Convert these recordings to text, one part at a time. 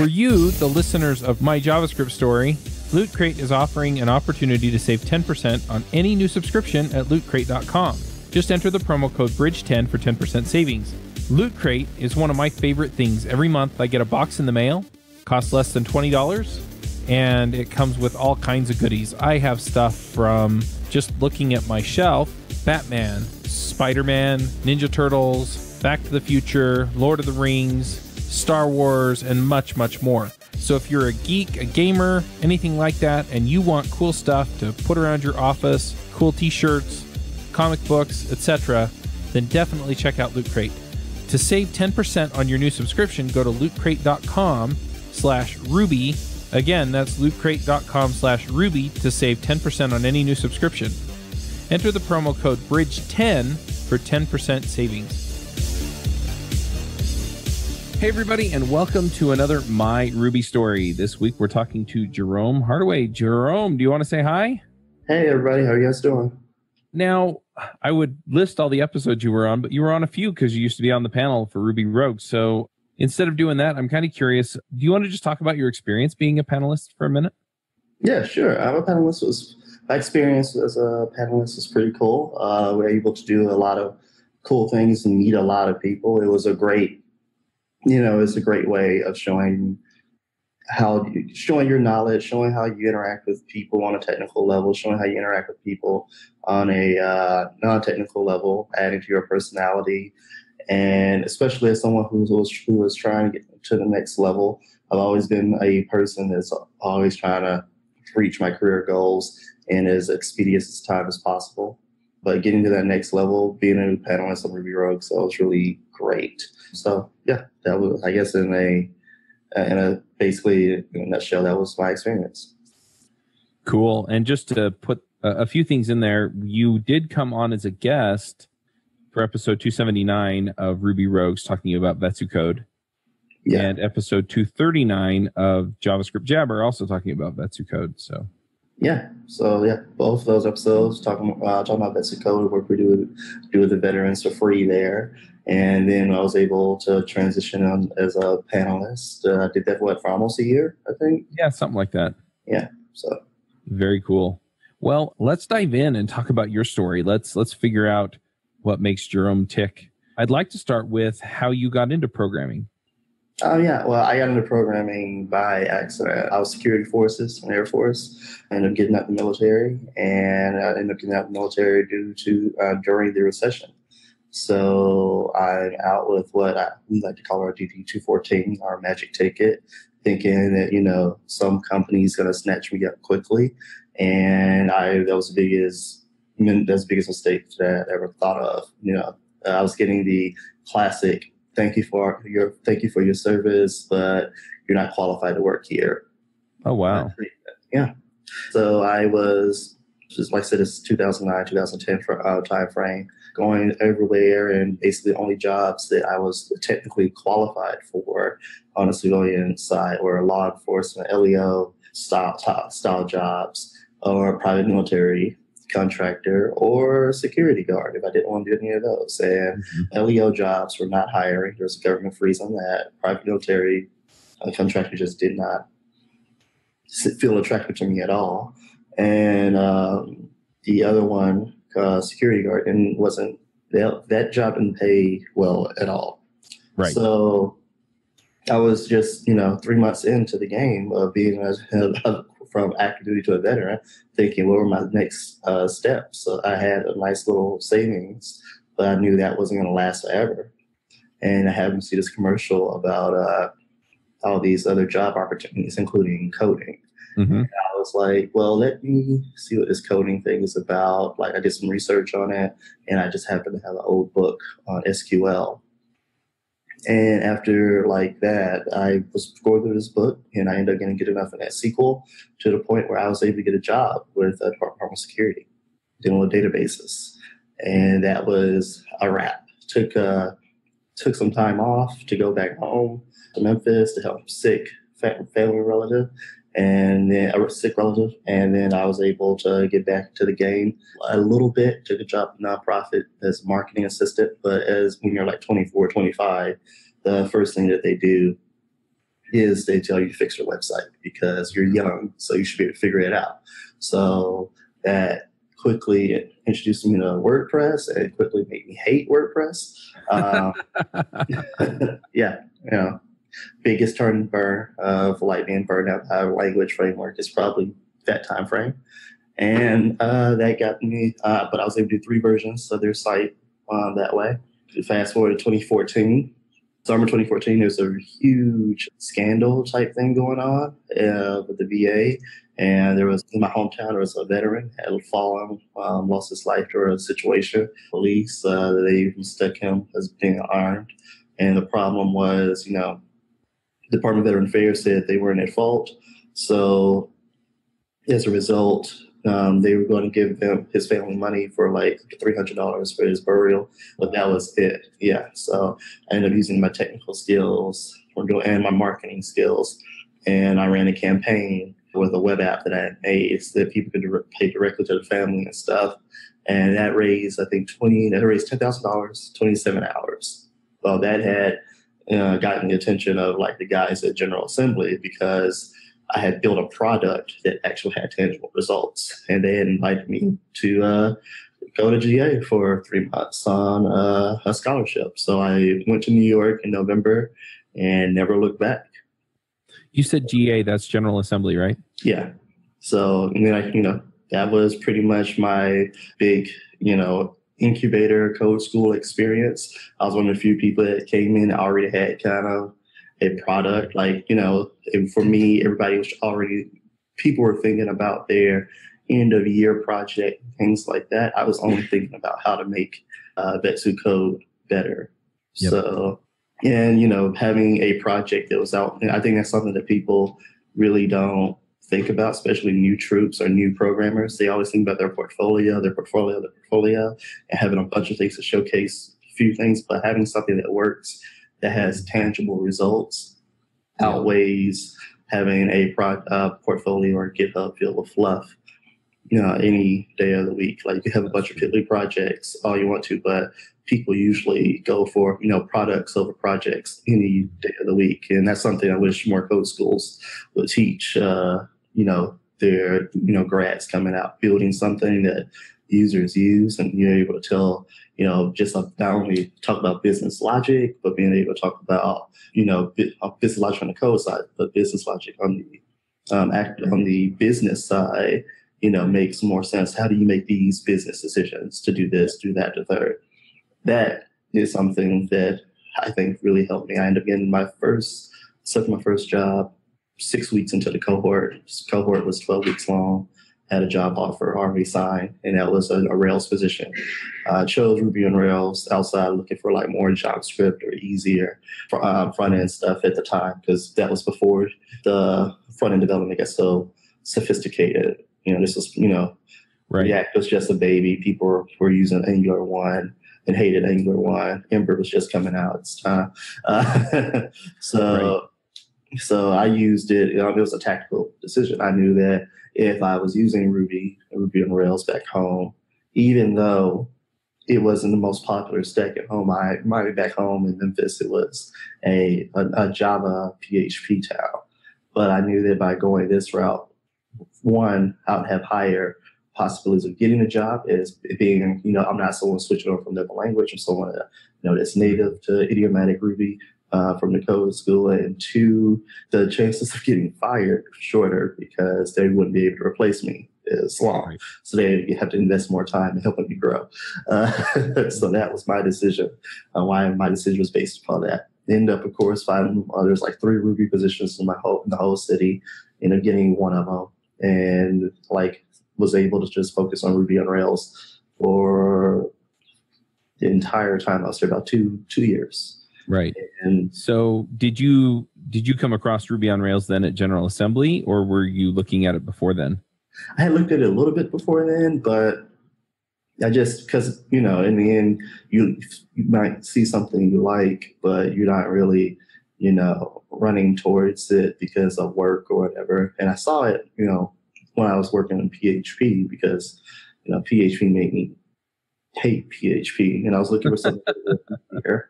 For you, the listeners of My JavaScript Story, Loot Crate is offering an opportunity to save 10% on any new subscription at lootcrate.com. Just enter the promo code BRIDGE10 for 10% savings. Loot Crate is one of my favorite things. Every month I get a box in the mail, costs less than $20, and it comes with all kinds of goodies. I have stuff from, just looking at my shelf, Batman, Spider-Man, Ninja Turtles, Back to the Future, Lord of the Rings, Star Wars, and much, much more. So if you're a geek, a gamer, anything like that, and you want cool stuff to put around your office, cool t-shirts, comic books, etc., then definitely check out Loot Crate. To save 10% on your new subscription, go to lootcrate.com/Ruby. Again, that's lootcrate.com/Ruby to save 10% on any new subscription. Enter the promo code BRIDGE10 for 10% savings. Hey everybody, and welcome to another My Ruby Story. This week we're talking to Jerome Hardaway. Jerome, do you want to say hi? Hey everybody, how are you guys doing? Now, I would list all the episodes you were on, but you were on a few because you used to be on the panel for Ruby Rogues. So instead of doing that, I'm kind of curious, do you want to just talk about your experience being a panelist for a minute? Yeah, sure. I'm a panelist. My experience as a panelist was pretty cool. We were able to do a lot of cool things and meet a lot of people. It was a great it's a great way of showing your knowledge, showing how you interact with people on a technical level, showing how you interact with people on a non-technical level, adding to your personality. And especially as someone who was trying to get to the next level, I've always been a person that's always trying to reach my career goals in as expeditious time as possible. But getting to that next level, being a panelist on Ruby Rogues, so it was really great. So yeah, that was, I guess, basically in a nutshell, that was my experience. Cool. And just to put a few things in there, you did come on as a guest for episode 279 of Ruby Rogues, talking about Vetsu Code. Yeah. And episode 239 of JavaScript Jabber, also talking about Vetsu Code. So both of those episodes talking about Vetsu Code, work we do with the veterans for free there. And then I was able to transition on as a panelist. I did that for almost a year, I think. Yeah, something like that. Yeah. So very cool. Well, let's dive in and talk about your story. Let's figure out what makes Jerome tick. I'd like to start with how you got into programming. Yeah, well, I got into programming by accident. I was security forces in the Air Force. I ended up getting out of the military, and I ended up getting out of the military due to during the recession. So I'm out with what we like to call our DD-214, our magic ticket, thinking that, some company's going to snatch me up quickly. And that was the biggest mistake that I ever thought of. I was getting the classic, thank you for your service, but you're not qualified to work here. Oh, wow. Yeah. So I was, just like I said, it's 2009, 2010 time frame, going everywhere, and basically the only jobs that I was technically qualified for on a civilian side were law enforcement, LEO style jobs, or private military contractor, or security guard if I didn't want to do any of those. And LEO jobs were not hiring. There was a government freeze on that. Private military contractor just did not feel attractive to me at all. And the other one, security guard, and that job didn't pay well at all. Right. So I was just 3 months into the game of being from active duty to a veteran, thinking what were my next steps. So I had a nice little savings, but I knew that wasn't going to last forever. And I happened to see this commercial about all these other job opportunities, including coding. Mm-hmm. And I was like, well, let me see what this coding thing is about. Like, I did some research on it, and I just happened to have an old book on SQL. And after that, I was going through this book, and I ended up getting good enough in that SQL to the point where I was able to get a job with the Department of Security, dealing with databases. And that was a wrap. Took some time off to go back home to Memphis to help a sick family relative, and then a sick relative. And then I was able to get back to the game a little bit, took a job in a nonprofit as a marketing assistant. But when you're like 24, 25, the first thing that they do is they tell you to fix your website because you're young, so you should be able to figure it out. So that quickly introduced me to WordPress and quickly made me hate WordPress. Yeah, biggest turn and burn of like being burned out by a language framework is probably that time frame. And that got me, but I was able to do 3 versions of their site that way. Fast forward to 2014. Summer 2014, there's a huge scandal type thing going on with the VA. And there was, in my hometown, there was a veteran had fallen, lost his life during a situation. Police, they stuck him as being armed. And the problem was, Department of Veteran Affairs said they weren't at fault. So as a result, they were going to give his family money for like $300 for his burial, but that was it. Yeah, so I ended up using my technical skills and my marketing skills, and I ran a campaign with a web app that I had made so that people could pay directly to the family and stuff, and that raised $10,000, 27 hours. Well, that had gotten the attention of like the guys at General Assembly because I had built a product that actually had tangible results, and they had invited me to go to GA for 3 months on a scholarship. So I went to New York in November and never looked back. You said GA, that's General Assembly, right? Yeah. So, and then that was pretty much my big, incubator code school experience. I was one of the few people that came in and already had kind of a product. Like, for me, people were thinking about their end of year project, things like that. I was only thinking about how to make Vetsu code better. Yep. So, and, having a project that was out, and I think that's something that people really don't think about, especially new troops or new programmers. They always think about their portfolio, and having a bunch of things to showcase a few things, but having something that works, that has tangible results, outweighs having a portfolio or GitHub filled with fluff, any day of the week. Like, you have a bunch of piddly projects, all you want to, but people usually go for, products over projects any day of the week. And that's something I wish more code schools would teach, their, grads coming out, building something that users use, and you're able to tell, just not only talk about business logic, but being able to talk about, business logic on the code side, but business logic on the business side, makes more sense. How do you make these business decisions to do this, do that, to third? That is something that I think really helped me. I ended up getting my first job 6 weeks into the cohort. This cohort was 12 weeks long. Had a job offer already signed, and that was a Rails position. I chose Ruby on Rails outside, looking for like more JavaScript or easier front end stuff at the time, because that was before the front end development got so sophisticated. This was, right. React was just a baby. People were using Angular 1 and hated Angular 1. Ember was just coming out. It's time. So I used it. It was a tactical decision. I knew that if I was using Ruby on Rails back home, even though it wasn't the most popular stack at home, back home in Memphis, it was a Java PHP town. But I knew that by going this route, one, I would have higher possibilities of getting a job as being, I'm not someone switching over from another language. I'm someone that's native to idiomatic Ruby from the code school. And two, the chances of getting fired shorter because they wouldn't be able to replace me as long. Right. So they have to invest more time in helping me grow. So that was my decision. Why my decision was based upon that. End up, of course, finding there's like 3 Ruby positions in the whole city. Ended up getting one of them, and was able to just focus on Ruby on Rails for the entire time I was there, about two years. Right. And so did you come across Ruby on Rails then at General Assembly, or were you looking at it before then? I had looked at it a little bit before then, but I just, because, in the end, you might see something you like, but you're not really, running towards it because of work or whatever. And I saw it, when I was working on PHP, because, PHP made me hate PHP. And I was looking for something here.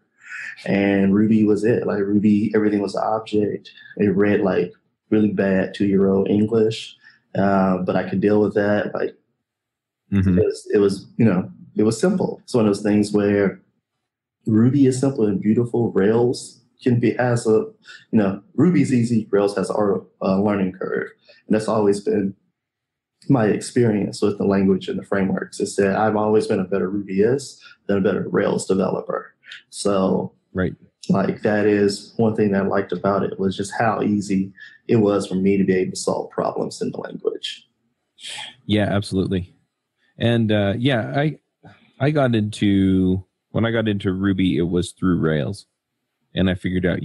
And Ruby was it. Like Ruby, everything was an object. It read like really bad 2-year-old English, but I could deal with that. Like because it was, it was simple. It's one of those things where Ruby is simple and beautiful. Rails can be Ruby's easy. Rails has a learning curve, and that's always been my experience with the language and the frameworks. Is that I've always been a better Rubyist than a better Rails developer. So, right, like that is one thing that I liked about it was just how easy it was for me to be able to solve problems in the language. Yeah, absolutely. And I got into when I got into Ruby, it was through Rails, and I figured out,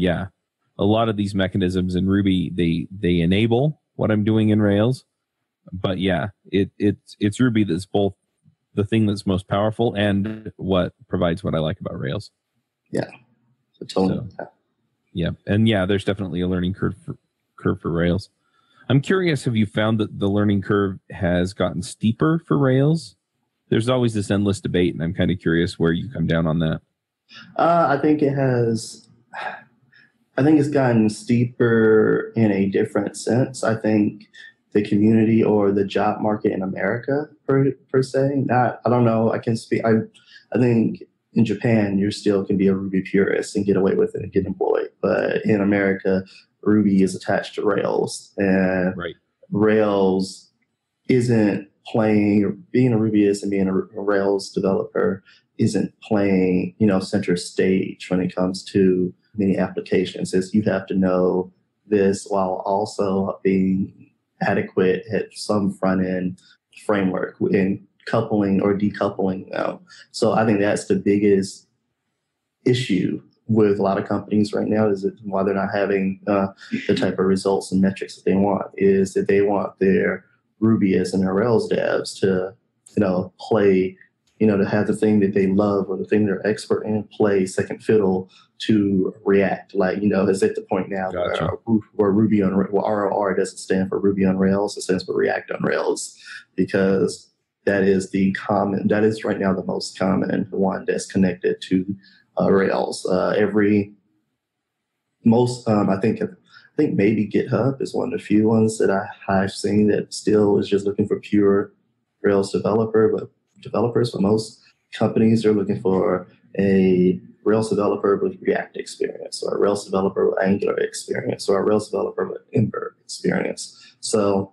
a lot of these mechanisms in Ruby they enable what I'm doing in Rails, but it's Ruby that's both the thing that's most powerful and what provides what I like about Rails. Yeah, totally. And there's definitely a learning curve for Rails. I'm curious, have you found that the learning curve has gotten steeper for Rails? There's always this endless debate, and I'm kind of curious where you come down on that. I think it has. I think it's gotten steeper in a different sense. I think the community or the job market in America, per se. I don't know. I can speak. I think in Japan, you still can be a Ruby purist and get away with it and get employed. But in America, Ruby is attached to Rails, and Rails isn't playing. Being a Rubyist and being a Rails developer isn't playing, center stage when it comes to many applications. Is you have to know this while also being adequate at some front end framework in coupling or decoupling them. So I think that's the biggest issue with a lot of companies right now, is that why they're not having the type of results and metrics that they want, is that they want their Rubyist and their Rails devs to, play, to have the thing that they love or the thing they're expert in play second fiddle to React. Like, is at the point now where Ruby on ROR doesn't stand for Ruby on Rails, it stands for React on Rails, because that is right now the most common one that's connected to Rails. I think maybe GitHub is one of the few ones that I've seen that still is just looking for pure Rails developers, but most companies are looking for a Rails developer with React experience, or a Rails developer with Angular experience, or a Rails developer with Ember experience. So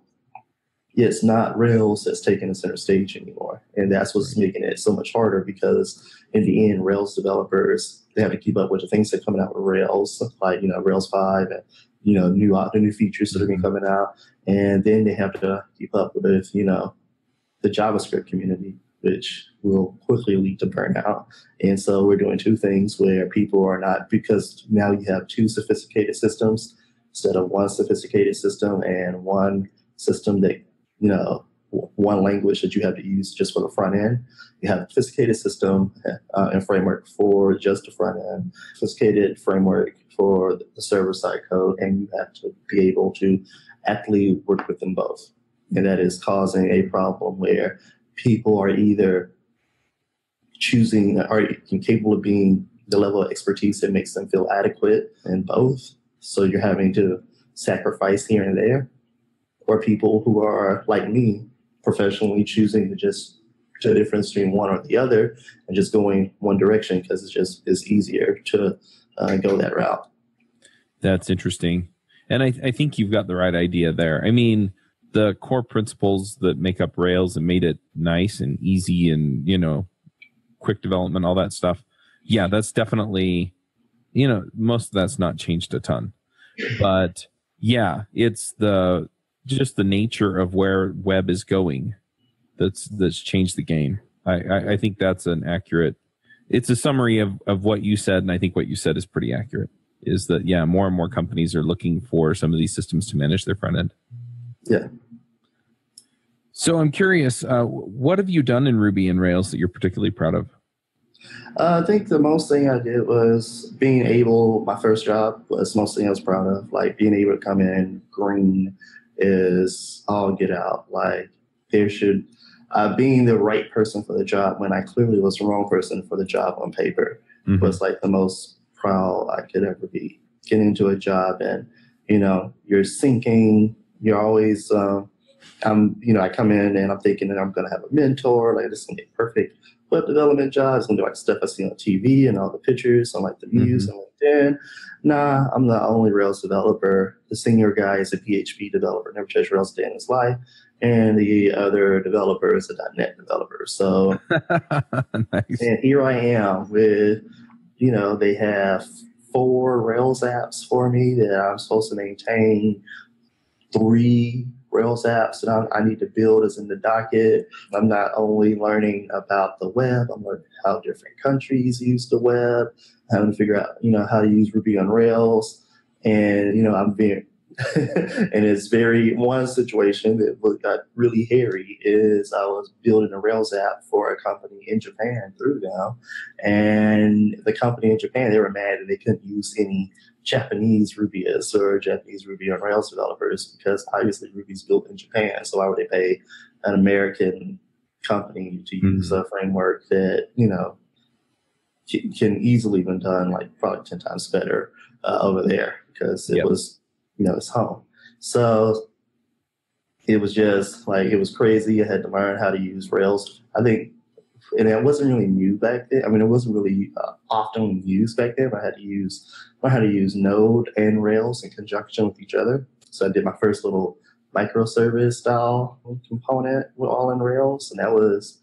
it's not Rails that's taking the center stage anymore. And that's what's making it so much harder, because in the end, Rails developers, they have to keep up with the things that are coming out with Rails, like, Rails 5 and, the new features that are going to be coming out. And then they have to keep up with, the JavaScript community, which will quickly lead to burnout. And so we're doing two things where people are not, because now you have two sophisticated systems instead of one sophisticated system and one system that, one language that you have to use just for the front end. You have a sophisticated system and framework for just the front end, sophisticated framework for the server-side code, and you have to be able to actively work with them both. And that is causing a problem where people are either choosing or capable of being the level of expertise that makes them feel adequate in both. So you're having to sacrifice here and there, or people who are like me, professionally choosing to difference between one or the other and just going one direction because it's easier to go that route. That's interesting. And I think you've got the right idea there. I mean, the core principles that make up Rails and made it nice and easy and, quick development, all that stuff. Yeah, that's definitely, most of that's not changed a ton. But yeah, it's just the nature of where web is going that's changed the game. I think that's it's a summary of what you said, and I think what you said is pretty accurate, is that, more and more companies are looking for some of these systems to manage their front end. Yeah. So I'm curious, what have you done in Ruby and Rails that you're particularly proud of? I think the most thing I did was my first job was the most thing I was proud of. Like being able to come in green is all get out. Like being the right person for the job when I clearly was the wrong person for the job on paper was like the most proud I could ever be. Getting into a job and, you're sinking, you're always, I come in and I'm thinking that I'm going to have a mentor, like this is going to be a perfect web development job. It's going to be like stuff I see on TV and all the pictures on like the news and LinkedIn. Nah, I'm the only Rails developer. The senior guy is a PHP developer, never touched Rails a day in his life. And the other developer is a .NET developer. So, Nice. and here I am with, they have 4 Rails apps for me that I'm supposed to maintain, 3 Rails apps that I need to build is in the docket. I'm not only learning about the web, I'm learning how different countries use the web, having to figure out, how to use Ruby on Rails. And, I'm being, and it's one situation that got really hairy is I was building a Rails app for a company in Japan through them. And the company in Japan, they were mad that they couldn't use any Japanese Rubyists or Japanese Ruby on Rails developers because obviously Ruby's built in Japan. So why would they pay an American company to use a framework that, can easily been done like probably 10 times better over there because it was, it's home. So it was just like, it was crazy. I had to learn how to use Rails. I think, and it wasn't really new back then. I mean, it wasn't really often used back then. I had to learn how to use Node and Rails in conjunction with each other. So I did my first little microservice style component with all in Rails, and that was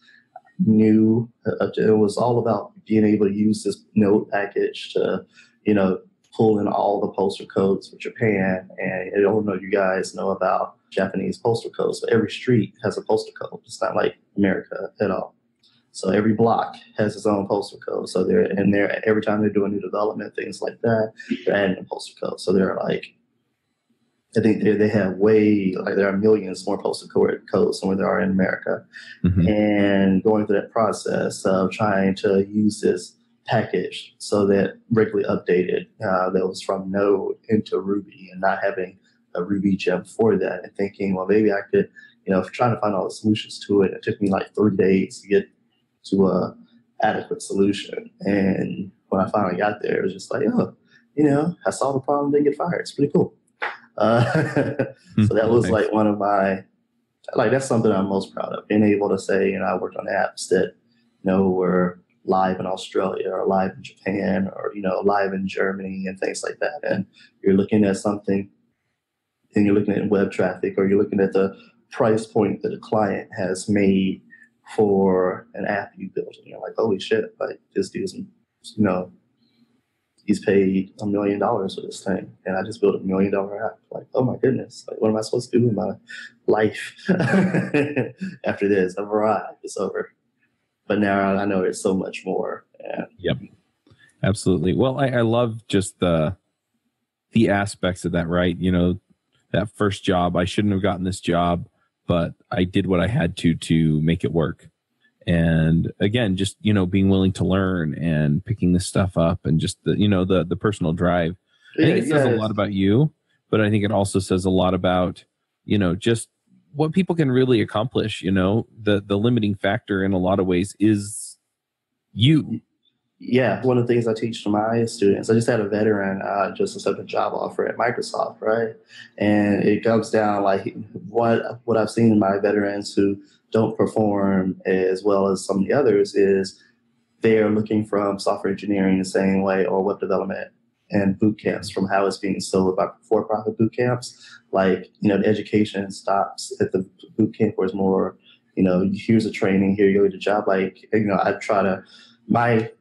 new. It was all about being able to use this Node package to, pull in all the postal codes for Japan. And I don't know if you guys know about Japanese postal codes, but every street has a postal code. It's not like America at all. So every block has its own postal code. So every time they're doing new development, things like that, they're adding a postal code. So they're like, I think they have there are millions more postal codes than there are in America. And going through that process of trying to use this package so that regularly updated that was from Node into Ruby and not having a Ruby gem for that and thinking, well, maybe I could, trying to find all the solutions to it. It took me like 3 days to get to a adequate solution. And when I finally got there, it was just like, I solved the problem, didn't get fired. It's pretty cool. So that was like one of my, that's something I'm most proud of, being able to say, I worked on apps that, were live in Australia or live in Japan or, live in Germany and things like that. And you're looking at something and you're looking at web traffic or you're looking at the price point that a client has made for an app you built. And you're like, holy shit, like this dude's, he's paid $1 million for this thing. And I just built $1 million app. Like, oh my goodness, like what am I supposed to do with my life after this? I've arrived, it's over. But now I know there's so much more. Yeah. Yep. Absolutely. Well, I love just the aspects of that, right? That first job, I shouldn't have gotten this job, but I did what I had to make it work. And again, just, being willing to learn and picking this stuff up and just the personal drive. I think it says a lot about you, but I think it also says a lot about, just what people can really accomplish. The limiting factor in a lot of ways is you. Yeah, one of the things I teach to my students, I just had a veteran just accept a job offer at Microsoft, right? And it comes down like what I've seen in my veterans who don't perform as well as some of the others is they're looking from software engineering the same way or web development and boot camps from how it's being sold by for-profit boot camps. Like, the education stops at the boot camp where it's more, here's a training, here you go to the job. Like, my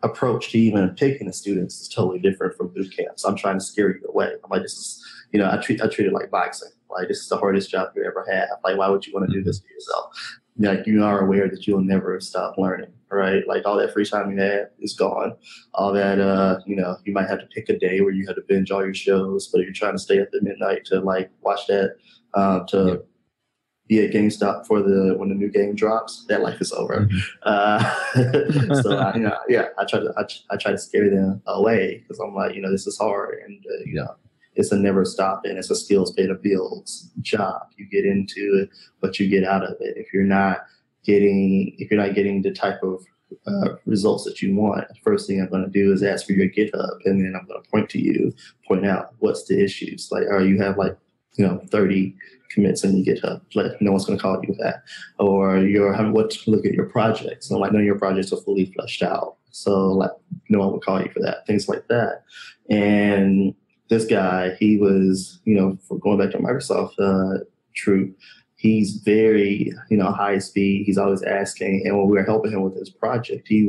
approach to even picking the students is totally different from boot camps. I'm trying to scare you away. I'm like, this is, I treat it like boxing. Like, this is the hardest job you ever have. Like, why would you want to do this to yourself? Like, you are aware that you'll never stop learning, right? Like, all that free time you have is gone. All that, you might have to pick a day where you have to binge all your shows, but if you're trying to stay up at midnight to like watch that, be at GameStop when the new game drops, that life is over. So I try to scare them away because I'm like, this is hard and it's a never stop and it's a skills pay the bills job. You get into it, but you get out of it. If you're not getting the type of results that you want, the first thing I'm going to do is ask for your GitHub, and then I'm going to point out what's the issues. Like, or you have like 30 commits in your GitHub. Like, no one's going to call you with that. Or look at your projects. So like, none of your projects are fully fleshed out. So like, no one would call you for that. Things like that. And this guy, he was, for going back to Microsoft Troop, he's very, high speed. He's always asking. And when we were helping him with his project, we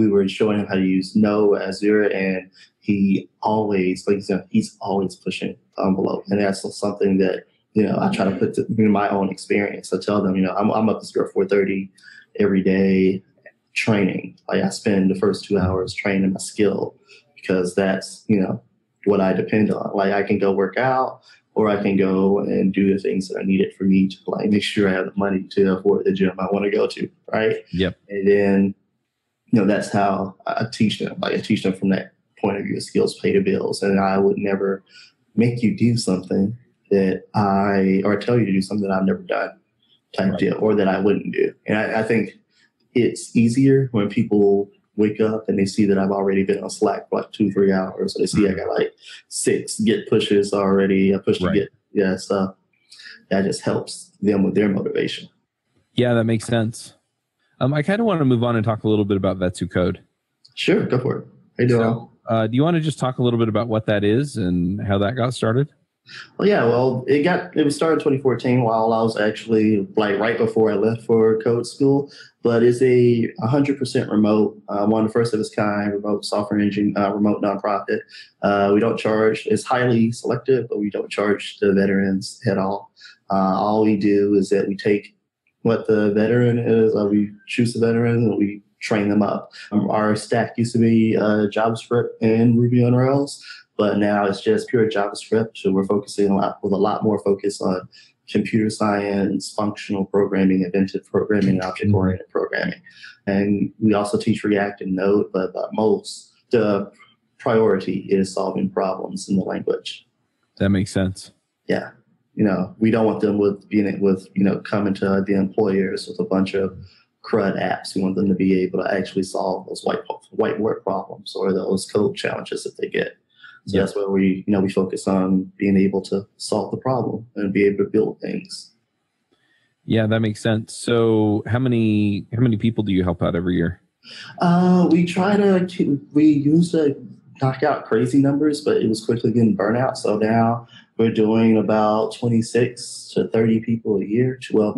were showing him how to use No, Azure, and he always, like you said, he's always pushing the envelope. And that's something that, I try to put in my own experience. I tell them, I'm up to 4:30 every day training. Like, I spend the first 2 hours training my skill, because that's, what I depend on. Like, I can go work out, or I can go and do the things that are needed for me to like make sure I have the money to afford the gym I want to go to. Right. Yep. And then, that's how I teach them. Like, I teach them from that point of view. Skills pay the bills. And I would never make you do something or tell you to do something that I've never done type deal, or that I wouldn't do. And I think it's easier when people wake up and they see that I've already been on Slack for like 2-3 hours. So they see I got like 6 Git pushes already. I pushed to Git. Yeah. So that just helps them with their motivation. Yeah, that makes sense. I kind of want to move on and talk a little bit about Vetsu Code. Sure. Go for it. How you doing? So, do you want to just talk a little bit about what that is and how that got started? Well, yeah. Well, it was started in 2014 while I was actually like right before I left for code school. But it's a 100% remote, one of the first of its kind, remote software engine, remote nonprofit. We don't charge. It's highly selective, but we don't charge the veterans at all. All we do is that we take what the veteran is, we choose the veteran and we train them up. Our stack used to be JavaScript and Ruby on Rails, but now it's just pure JavaScript. So we're focusing with a lot more focus on computer science, functional programming, inventive programming, and object-oriented programming. And we also teach React and Node, but the priority is solving problems in the language. That makes sense. Yeah. We don't want them coming to the employers with a bunch of CRUD apps. We want them to be able to actually solve those whiteboard problems or those code challenges that they get. So that's where we focus on being able to solve the problem and be able to build things. Yeah, that makes sense. So how many people do you help out every year? We used to knock out crazy numbers, but it was quickly getting burnout. So now we're doing about 26 to 30 people a year. Well,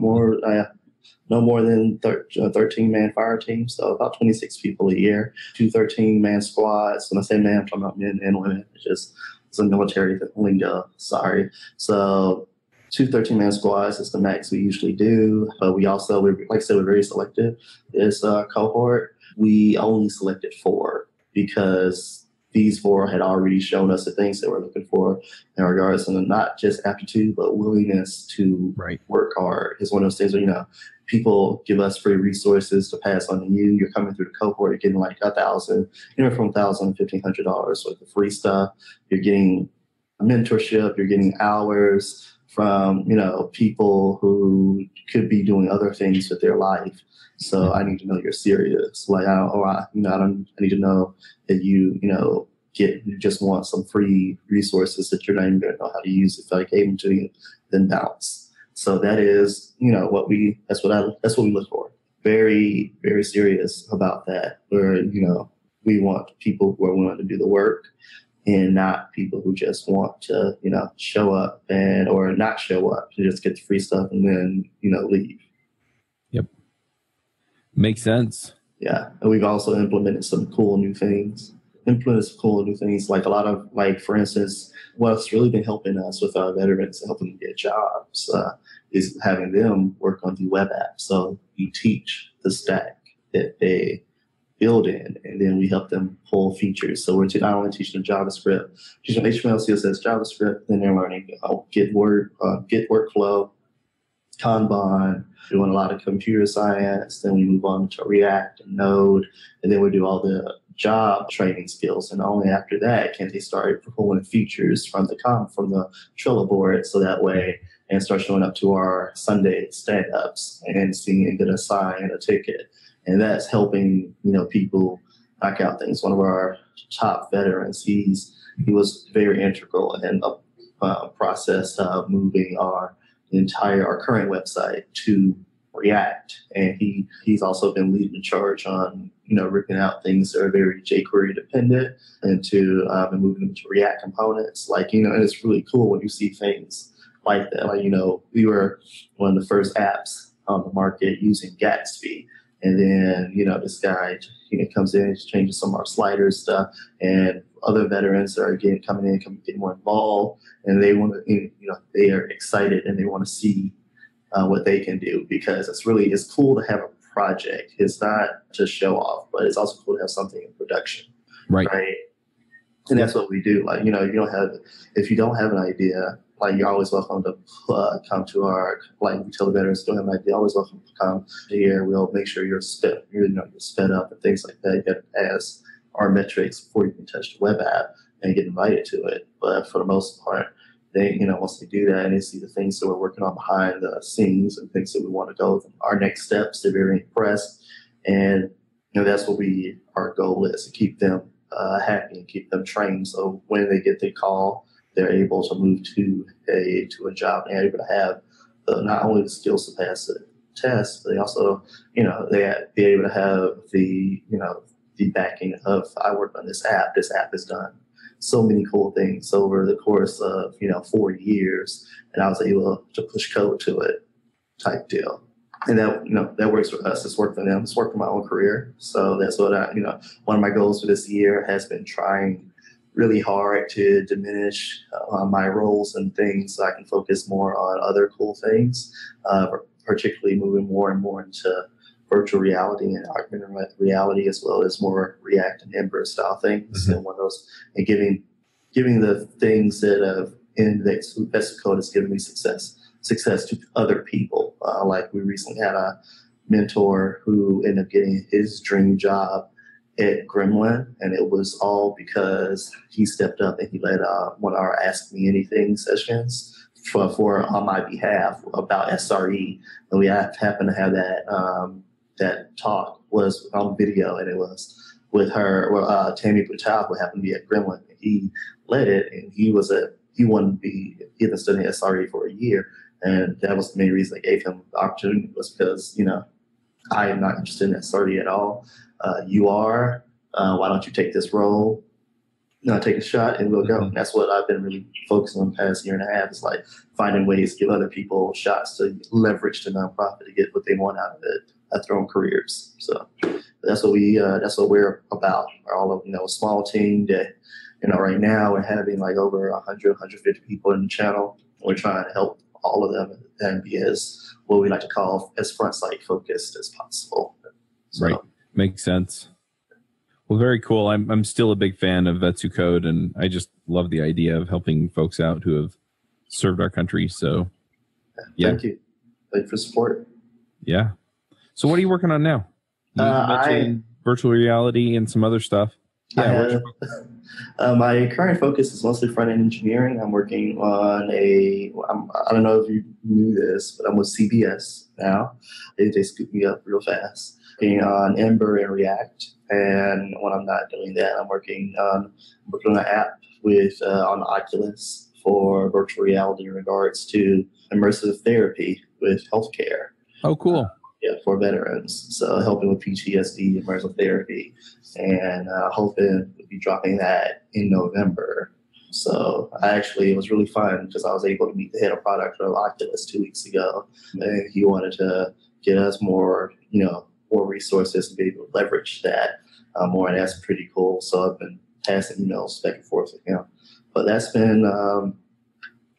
no more than 13-man fire team, so about 26 people a year, 2 13-man squads. When I say man, I'm talking about men and women. It's a military lingo, sorry. So 2 13-man squads is the max we usually do, but like I said, we're very selective. This cohort, we only selected 4 because these 4 had already shown us the things that we're looking for in regards to not just aptitude, but willingness to work hard. It's one of those things where, people give us free resources to pass on to you. You're coming through the cohort, you're getting like $1,000, from $1,000 to $1,500 worth of free stuff. You're getting mentorship, you're getting hours from, people who could be doing other things with their life. So I need to know you're serious. Like, I need to know that you just want some free resources that you're not even going to know how to use. If I gave them to you, then bounce. So that is, that's what we look for. Very, very serious about that. Where, we want people who are willing to do the work and not people who just want to, show up or not show up to just get the free stuff and then, leave. Yep. Makes sense. Yeah. And we've also implemented some cool new things. Like a lot of, for instance, what's really been helping us with our veterans, helping them get jobs, is having them work on the web app. So we teach the stack that they build in, and then we help them pull features. So we're not only teaching them JavaScript, teaching them HTML, CSS, JavaScript, then they're learning Git workflow, Kanban, doing a lot of computer science. Then we move on to React and Node, and then we do all the job training skills. And only after that can they start pulling features from the Trello board, so that way and start showing up to our Sunday stand-ups and seeing and get a sign, a ticket, and that's helping, people knock out things. One of our top veterans, he was very integral in the process of moving our current website to React, and he's also been leading the charge on ripping out things that are very jQuery dependent into and moving them to React components. And it's really cool when you see things like that. We were one of the first apps on the market using Gatsby, and then this guy comes in and changes some of our sliders stuff, and other veterans are coming in, getting more involved, and they want to they are excited and they want to see what they can do, because it's cool to have a project. It's not just show off, but it's also cool to have something in production. Right. And that's what we do. If you don't have an idea, you're always welcome to come to our, we tell the veterans, don't have an idea, always welcome to come here. We'll make sure you're sped up and things like that. You have to pass our metrics before you can touch the web app and get invited to it. But for the most part, they, once they do that and they see the things that we're working on behind the scenes and things that we want to go with our next steps, they're very impressed. And that's what our goal is, to keep them happy and keep them trained. So when they get the call, they're able to move to a job, and they're able to have not only the skills to pass the test, but they also, they be able to have the backing of, I worked on this app. This app has done so many cool things over the course of 4 years, and I was able to push code to it, type deal. And that works for us. It's worked for them. It's worked for my own career. So that's what one of my goals for this year has been trying really hard to diminish my roles and things so I can focus more on other cool things, particularly moving more and more into virtual reality and augmented reality, as well as more React and Ember style things. And one of those, and giving the things that have in Vetsy Code has given me success to other people. We recently had a mentor who ended up getting his dream job at Gremlin, and it was all because he stepped up and he led one of our Ask Me Anything sessions for on my behalf about SRE, and we happened to have that talk was on video, and it was with her, Tammy Patel, who happened to be at Gremlin. He led it, and he wanted to be even studying SRE for a year, and that was the main reason I gave him the opportunity, was because I am not interested in SRE at all. You are. Why don't you take this role? Take a shot and we'll go. And that's what I've been really focusing on the past year and a half, is finding ways to give other people shots to leverage the nonprofit to get what they want out of it at their own careers. So that's what we're about. We're all a small team that, right now we're having over 100, 150 people in the channel. We're trying to help all of them and be as, what we like to call, as front site focused as possible. So, right. Makes sense. Well, very cool. I'm still a big fan of Vetsy Code, and I just love the idea of helping folks out who have served our country. So, yeah. Thank you. Thank you for support. Yeah. So what are you working on now? You mentioned virtual reality and some other stuff. Yeah. My current focus is mostly front-end engineering. I'm working on I don't know if you knew this, but I'm with CBS now. They scoop me up real fast. Working on Ember and React, and when I'm not doing that, I'm working on an app on Oculus for virtual reality in regards to immersive therapy with healthcare. Oh, cool. For veterans. So helping with PTSD, immersive therapy, and hoping to be dropping that in November. So it was really fun because I was able to meet the head of product of Oculus 2 weeks ago, and he wanted to get us more resources to be able to leverage that more, and that's pretty cool. So I've been passing emails back and forth with him. But that's been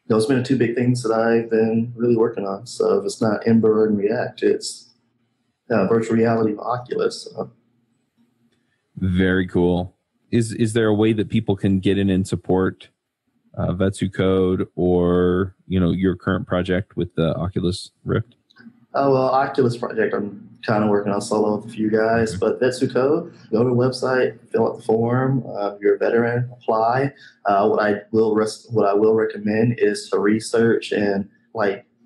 those have been the two big things that I've been really working on. So if it's not Ember and React, it's virtual reality with Oculus. Very cool. Is there a way that people can get in and support Vetsy Code or your current project with the Oculus Rift? Oh, well, Oculus project, I'm kind of working on solo with a few guys, but Vetsy Code, go to the website, fill out the form. If you're a veteran, apply. What I will recommend is to research, and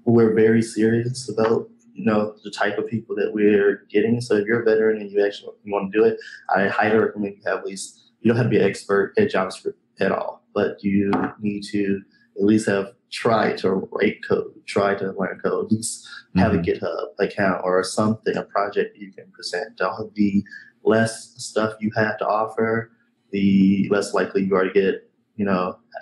we're very serious about the type of people that we're getting. So if you're a veteran and you actually want to do it, I highly recommend you have at least, you don't have to be an expert at JavaScript at all, but you need to at least have tried to write code, try to learn code, at least have a GitHub account or something, a project you can present. The less stuff you have to offer, the less likely you are to get,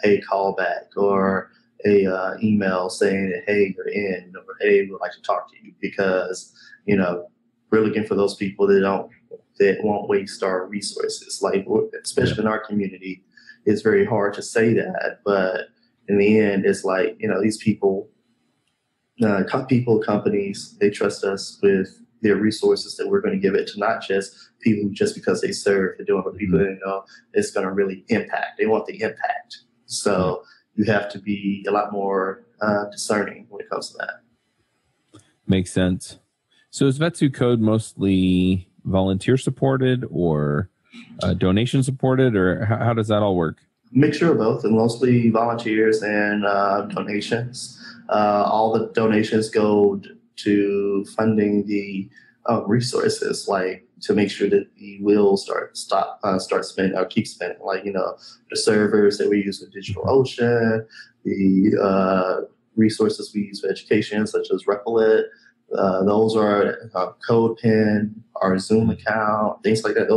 a callback or a email saying that, hey, you're in, or hey, we'd like to talk to you, because, we're looking for those people that won't waste our resources. Like, especially in our community, it's very hard to say that, but in the end, it's like, these people, companies, they trust us with their resources that we're going to give it to not just people just because they serve, they're doing, but people that know it's going to really impact. They want the impact. So you have to be a lot more discerning when it comes to that. Makes sense. So is Vetsu Code mostly volunteer supported or donation supported, or how does that all work? Mixture of both, and mostly volunteers and donations. All the donations go to funding the resources, like to make sure that we will start spending or keep spending, like the servers that we use with DigitalOcean, the resources we use for education, such as Replit. Those are CodePen, our Zoom account, things like that.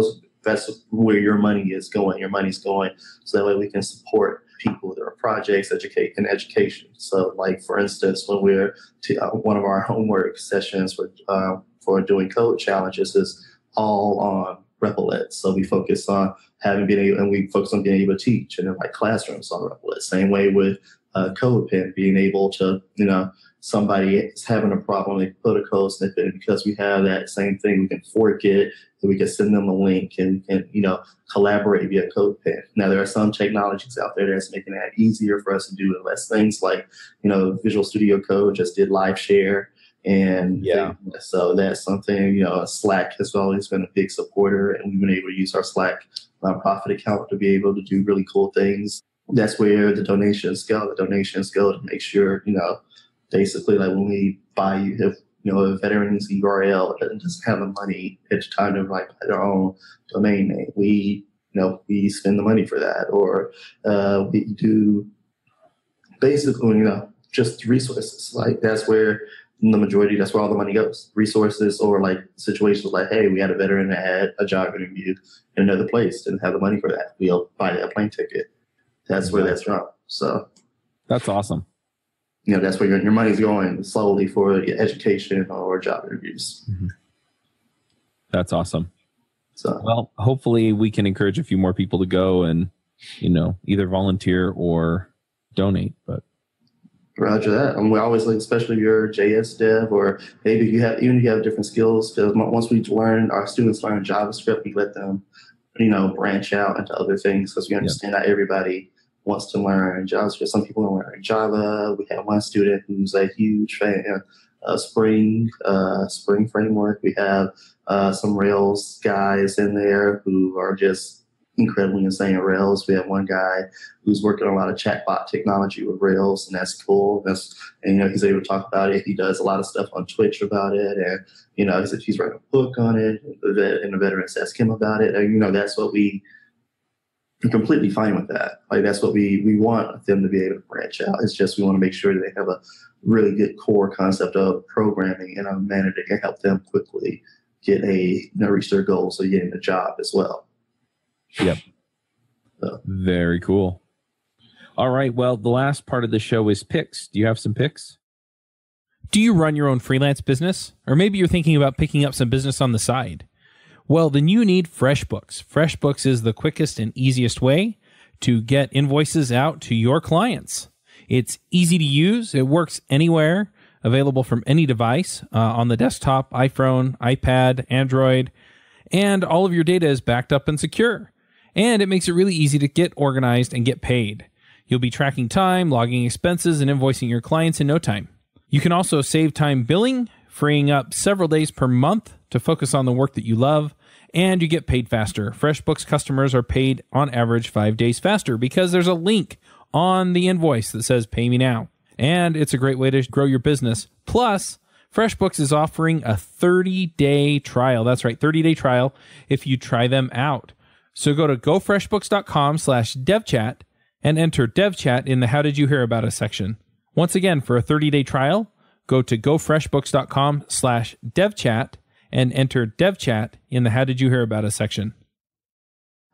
That's where your money is going. Your money's going, so that way we can support people with our projects, education. So, like for instance, when we're one of our homework sessions for doing code challenges is all on Replit. So we focus on being able to teach and like classrooms on Replit. Same way with CodePen, being able to somebody is having a problem, they put a code snippet, and because we have that same thing, we can fork it, and we can send them a link and collaborate via CodePen. Now, there are some technologies out there that's making that easier for us to do it. Less things like, Visual Studio Code just did live share. And so that's something, Slack has always been a big supporter, and we've been able to use our Slack nonprofit account to be able to do really cool things. That's where the donations go. The donations go to make sure, basically, like when we buy a veteran's URL that doesn't have the money at the time to buy their own domain name, we spend the money for that, or we do basically, just resources. Like that's where that's where all the money goes. Resources, or like situations like, hey, we had a veteran that had a job interview in another place, didn't have the money for that. We'll buy that plane ticket. That's where that's from. So that's awesome. That's where your money's going solely for education or job interviews. Mm-hmm. That's awesome. So, well, hopefully we can encourage a few more people to go and, either volunteer or donate. But roger that. We always like, especially if you're a JS dev, or maybe if you have different skills. Because once our students learn JavaScript, we let them, branch out into other things, because we understand not everybody wants to learn JavaScript. Some people want to learn Java. We have one student who's a huge fan of Spring framework. We have some Rails guys in there who are just incredibly insane at Rails. We have one guy who's working on a lot of chatbot technology with Rails, and that's cool. He's able to talk about it. He does a lot of stuff on Twitch about it, and he's writing a book on it, and the veterans ask him about it. And that's what we're completely fine with that. Like that's what we want them to be able to branch out. It's just we want to make sure that they have a really good core concept of programming in a manner that can help them quickly get reach their goals of getting a job as well. Yep. So. Very cool. All right. Well, the last part of the show is picks. Do you have some picks? Do you run your own freelance business? Or maybe you're thinking about picking up some business on the side? Well, then you need FreshBooks. FreshBooks is the quickest and easiest way to get invoices out to your clients. It's easy to use. It works anywhere, available from any device, on the desktop, iPhone, iPad, Android, and all of your data is backed up and secure. And it makes it really easy to get organized and get paid. You'll be tracking time, logging expenses, and invoicing your clients in no time. You can also save time billing, freeing up several days per month to focus on the work that you love, and you get paid faster. FreshBooks customers are paid on average 5 days faster because there's a link on the invoice that says pay me now. And it's a great way to grow your business. Plus, FreshBooks is offering a 30-day trial. That's right, 30-day trial if you try them out. So go to gofreshbooks.com/devchat and enter devchat in the How Did You Hear About Us section. Once again, for a 30-day trial, go to gofreshbooks.com/devchat and enter devchat in the How Did You Hear About Us section.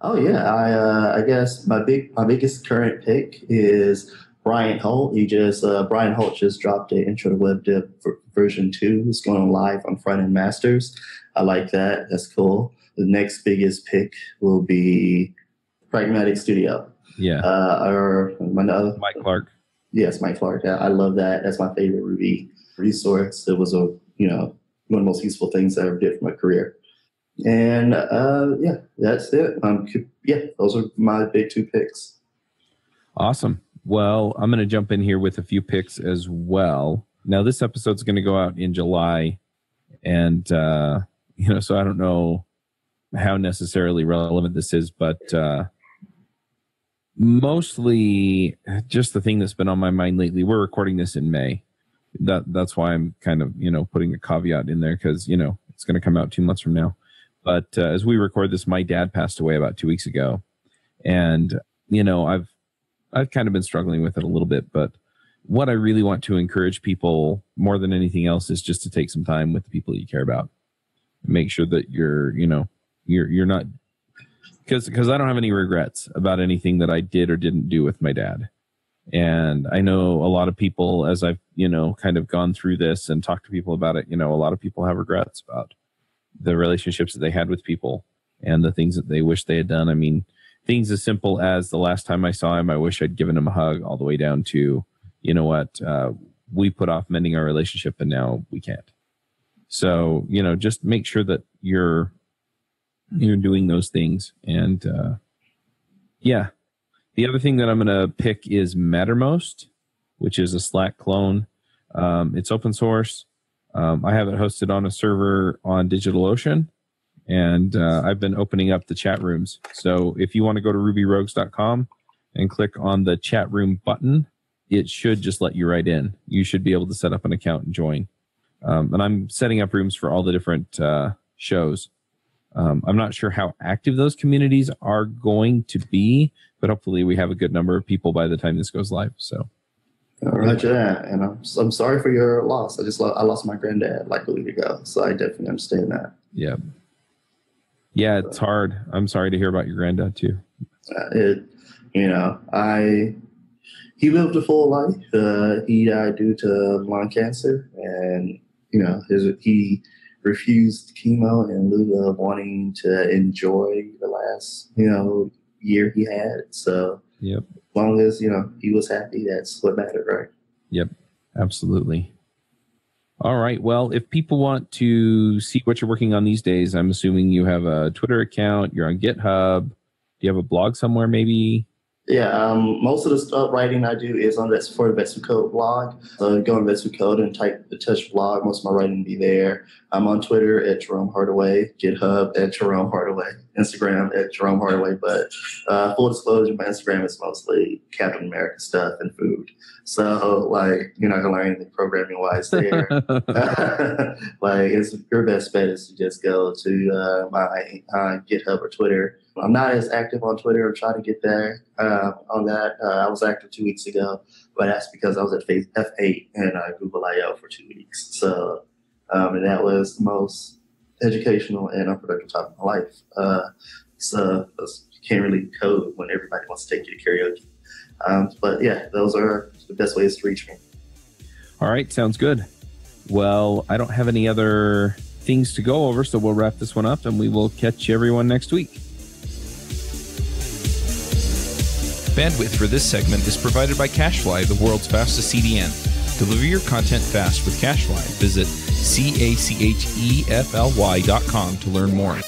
Oh yeah, I guess my biggest current pick is Brian Holt. Brian Holt just dropped an Intro to Web Dev version 2. It's going live on Front End Masters. I like that. That's cool. The next biggest pick will be Pragmatic Studio. Yeah. Or Mike Clark. Yes, Mike Clark. Yeah, I love that. That's my favorite Ruby resource. It was one of the most useful things I ever did for my career. And that's it. Those are my big 2 picks. Awesome. Well, I'm going to jump in here with a few picks as well. Now, this episode's going to go out in July, and so I don't know how necessarily relevant this is, but mostly just the thing that's been on my mind lately. We're recording this in May. That's why I'm kind of putting a caveat in there, because it's going to come out 2 months from now. But as we record this, my dad passed away about 2 weeks ago, and I've kind of been struggling with it a little bit. But what I really want to encourage people more than anything else is just to take some time with the people you care about. Make sure that you're not, because I don't have any regrets about anything that I did or didn't do with my dad. And I know a lot of people, as I've kind of gone through this and talked to people about it, a lot of people have regrets about the relationships that they had with people and the things that they wish they had done. I mean, things as simple as the last time I saw him, I wish I'd given him a hug, all the way down to, we put off mending our relationship and now we can't. So, just make sure that you're doing those things. And the other thing that I'm going to pick is Mattermost, which is a Slack clone. It's open source. I have it hosted on a server on DigitalOcean, and I've been opening up the chat rooms. So if you want to go to rubyrogues.com and click on the chat room button, it should just let you right in. You should be able to set up an account and join. And I'm setting up rooms for all the different shows. I'm not sure how active those communities are going to be, but hopefully we have a good number of people by the time this goes live. So. Roger that, and I'm sorry for your loss. I lost my granddad like a week ago, so I definitely understand that. Yeah, it's hard. I'm sorry to hear about your granddad too. He lived a full life. He died due to lung cancer, and he refused chemo in lieu of wanting to enjoy the last year he had. So. Yep. As long as, he was happy, that's what mattered, right? Yep, absolutely. All right. Well, if people want to see what you're working on these days, I'm assuming you have a Twitter account, you're on GitHub. Do you have a blog somewhere maybe? Yeah, most of the stuff writing I do is for the Vetsu Code blog. So go on Vetsu Code and type the touch blog. Most of my writing will be there. I'm on Twitter at Jerome Hardaway, GitHub at Jerome Hardaway, Instagram at Jerome Hardaway. But full disclosure, my Instagram is mostly Captain America stuff and food. So you're not gonna learn anything programming wise there. Your best bet is to just go to my GitHub or Twitter. I'm not as active on Twitter. I'm trying to get there on that. I was active 2 weeks ago, but that's because I was at F8 and Google I/O for 2 weeks. So, and that was the most educational and unproductive time of my life. So you can't really code when everybody wants to take you to karaoke. But yeah, those are the best ways to reach me. All right, sounds good. Well, I don't have any other things to go over, so we'll wrap this one up and we will catch everyone next week. Bandwidth for this segment is provided by CacheFly, the world's fastest CDN. Deliver your content fast with CacheFly. Visit CACHEFLY.com to learn more.